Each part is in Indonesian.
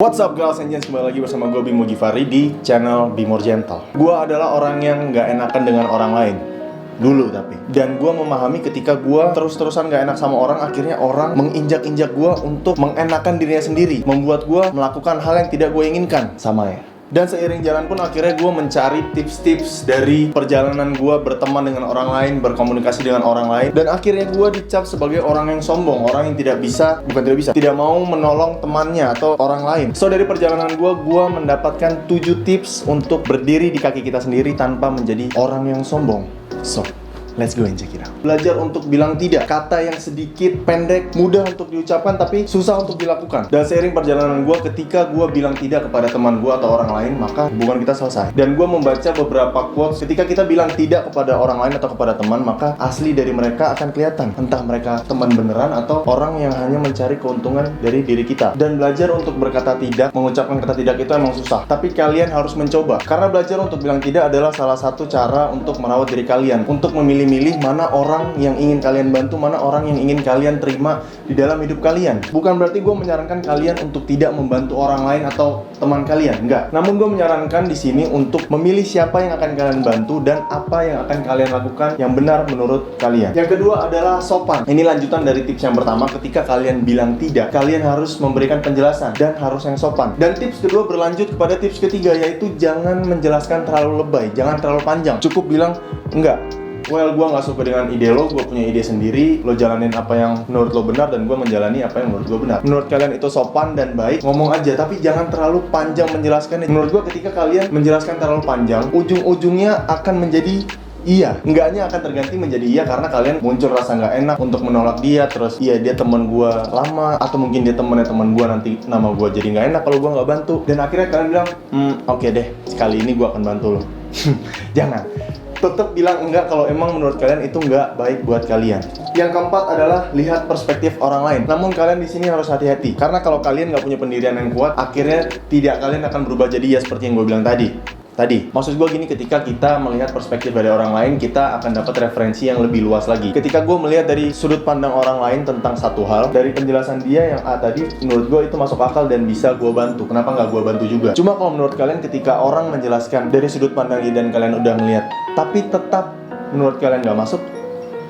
What's up guys and gents, kembali lagi bersama gue Bimo Givari di channel Be More Gentle. Gue adalah orang yang gak enakan dengan orang lain dulu tapi. Dan gue memahami ketika gue terus-terusan gak enak sama orang, akhirnya orang menginjak-injak gue untuk mengenakan dirinya sendiri, membuat gue melakukan hal yang tidak gue inginkan sama ya. Dan seiring jalan pun akhirnya gue mencari tips-tips dari perjalanan gue berteman dengan orang lain, berkomunikasi dengan orang lain. Dan akhirnya gue dicap sebagai orang yang sombong, orang yang tidak mau menolong temannya atau orang lain. So dari perjalanan gue mendapatkan 7 tips untuk berdiri di kaki kita sendiri tanpa menjadi orang yang sombong. So let's go and check it out. Belajar untuk bilang tidak. Kata yang sedikit pendek, mudah untuk diucapkan tapi susah untuk dilakukan. Dan seiring perjalanan gue, ketika gue bilang tidak kepada teman gue atau orang lain, maka hubungan kita selesai. Dan gue membaca beberapa quotes, ketika kita bilang tidak kepada orang lain atau kepada teman, maka asli dari mereka akan kelihatan. Entah mereka teman beneran atau orang yang hanya mencari keuntungan dari diri kita. Dan belajar untuk berkata tidak, mengucapkan kata tidak itu emang susah. Tapi kalian harus mencoba. Karena belajar untuk bilang tidak adalah salah satu cara untuk merawat diri kalian. Untuk memilih mana orang yang ingin kalian bantu, mana orang yang ingin kalian terima di dalam hidup kalian. Bukan berarti gue menyarankan kalian untuk tidak membantu orang lain atau teman kalian, enggak. Namun gue menyarankan di sini untuk memilih siapa yang akan kalian bantu dan apa yang akan kalian lakukan yang benar menurut kalian. Yang kedua adalah sopan. Ini lanjutan dari tips yang pertama. Ketika kalian bilang tidak, kalian harus memberikan penjelasan dan harus yang sopan. Dan tips kedua berlanjut kepada tips ketiga, yaitu jangan menjelaskan terlalu lebay, jangan terlalu panjang. Cukup bilang enggak. Well, gue gak suka dengan ide lo, gue punya ide sendiri. Lo jalanin apa yang menurut lo benar dan gue menjalani apa yang menurut gue benar. Menurut kalian itu sopan dan baik, ngomong aja, tapi jangan terlalu panjang menjelaskannya. Menurut gue ketika kalian menjelaskan terlalu panjang, ujung-ujungnya akan menjadi iya. Enggaknya akan terganti menjadi iya karena kalian muncul rasa gak enak untuk menolak dia. Terus iya dia teman gue lama, atau mungkin dia temennya teman gue, nanti nama gue jadi gak enak kalau gue gak bantu. Dan akhirnya kalian bilang, oke deh, sekali ini gue akan bantu lo. Jangan. Tetap bilang enggak kalau emang menurut kalian itu enggak baik buat kalian. Yang keempat adalah lihat perspektif orang lain. Namun kalian di sini harus hati-hati karena kalau kalian nggak punya pendirian yang kuat, akhirnya kalian akan berubah jadi ya seperti yang gue bilang tadi. Maksud gue gini, ketika kita melihat perspektif dari orang lain, kita akan dapat referensi yang lebih luas lagi. Ketika gue melihat dari sudut pandang orang lain tentang satu hal, dari penjelasan dia yang A tadi, menurut gue itu masuk akal dan bisa gue bantu. Kenapa nggak gue bantu juga? Cuma kalau menurut kalian ketika orang menjelaskan dari sudut pandang ini dan kalian udah ngeliat, tapi tetap menurut kalian nggak masuk,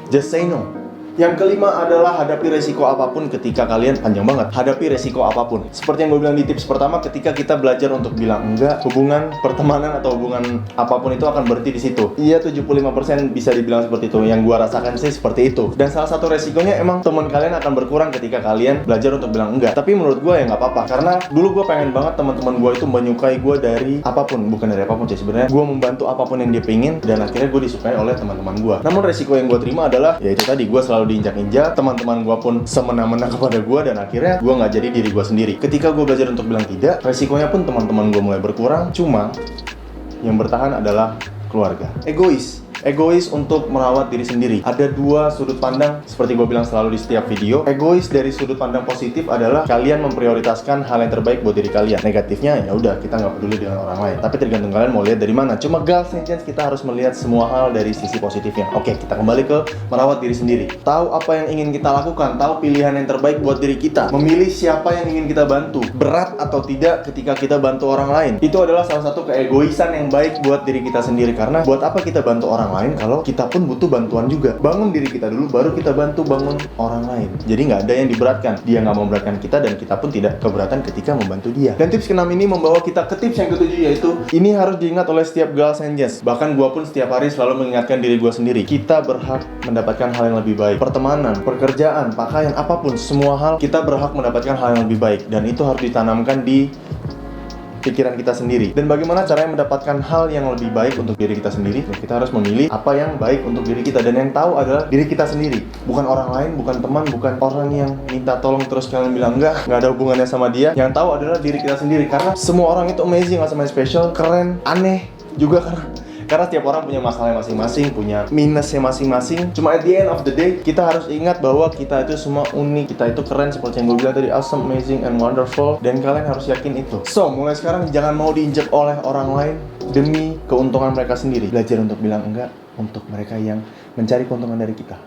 just say no. Yang kelima adalah hadapi resiko apapun ketika kalian, panjang banget, hadapi resiko apapun. Seperti yang gue bilang di tips pertama, ketika kita belajar untuk bilang enggak, hubungan pertemanan atau hubungan apapun itu akan berhenti di situ. Iya, 75% bisa dibilang seperti itu. Yang gue rasakan sih seperti itu. Dan salah satu resikonya emang teman kalian akan berkurang ketika kalian belajar untuk bilang enggak. Tapi menurut gue ya nggak apa-apa. Karena dulu gue pengen banget teman-teman gue itu menyukai gue dari apapun, bukan dari apapun sih sebenarnya. Gue membantu apapun yang dia pengen dan akhirnya gue disukai oleh teman-teman gue. Namun resiko yang gue terima adalah, ya itu tadi, gue selalu diinjak-injak, teman-teman gue pun semena-mena kepada gue, dan akhirnya gue nggak jadi diri gue sendiri. Ketika gue belajar untuk bilang tidak, resikonya pun teman-teman gue mulai berkurang. Cuma yang bertahan adalah keluarga. Egois untuk merawat diri sendiri. Ada dua sudut pandang, seperti gue bilang selalu di setiap video. Egois dari sudut pandang positif adalah kalian memprioritaskan hal yang terbaik buat diri kalian. Negatifnya ya udah, kita nggak peduli dengan orang lain. Tapi tergantung kalian mau lihat dari mana. Cuma girls and gents, kita harus melihat semua hal dari sisi positifnya. Oke, kita kembali ke merawat diri sendiri. Tahu apa yang ingin kita lakukan, tahu pilihan yang terbaik buat diri kita. Memilih siapa yang ingin kita bantu, berat atau tidak ketika kita bantu orang lain. Itu adalah salah satu keegoisan yang baik buat diri kita sendiri. Karena buat apa kita bantu orang lain kalau kita pun butuh bantuan juga? Bangun diri kita dulu, baru kita bantu bangun orang lain. Jadi nggak ada yang diberatkan. Dia nggak memberatkan kita dan kita pun tidak keberatan ketika membantu dia. Dan tips ke-6 ini membawa kita ke tips yang ke-7, yaitu ini harus diingat oleh setiap girls and gents. Bahkan gue pun setiap hari selalu mengingatkan diri gue sendiri. Kita berhak mendapatkan hal yang lebih baik. Pertemanan, pekerjaan, pakaian, apapun, semua hal kita berhak mendapatkan hal yang lebih baik. Dan itu harus ditanamkan di pikiran kita sendiri. Dan bagaimana caranya mendapatkan hal yang lebih baik untuk diri kita sendiri? Kita harus memilih apa yang baik untuk diri kita, dan yang tahu adalah diri kita sendiri, bukan orang lain, bukan teman, bukan orang yang minta tolong terus kalian bilang enggak ada hubungannya sama dia. Yang tahu adalah diri kita sendiri, karena semua orang itu amazing, nggak sama special, keren, aneh juga karena setiap orang punya masalahnya masing-masing, punya minusnya masing-masing. Cuma at the end of the day, kita harus ingat bahwa kita itu semua unik, kita itu keren seperti yang gue bilang tadi, awesome, amazing, and wonderful. Dan kalian harus yakin itu. So, mulai sekarang jangan mau diinjak oleh orang lain demi keuntungan mereka sendiri. Belajar untuk bilang enggak untuk mereka yang mencari keuntungan dari kita.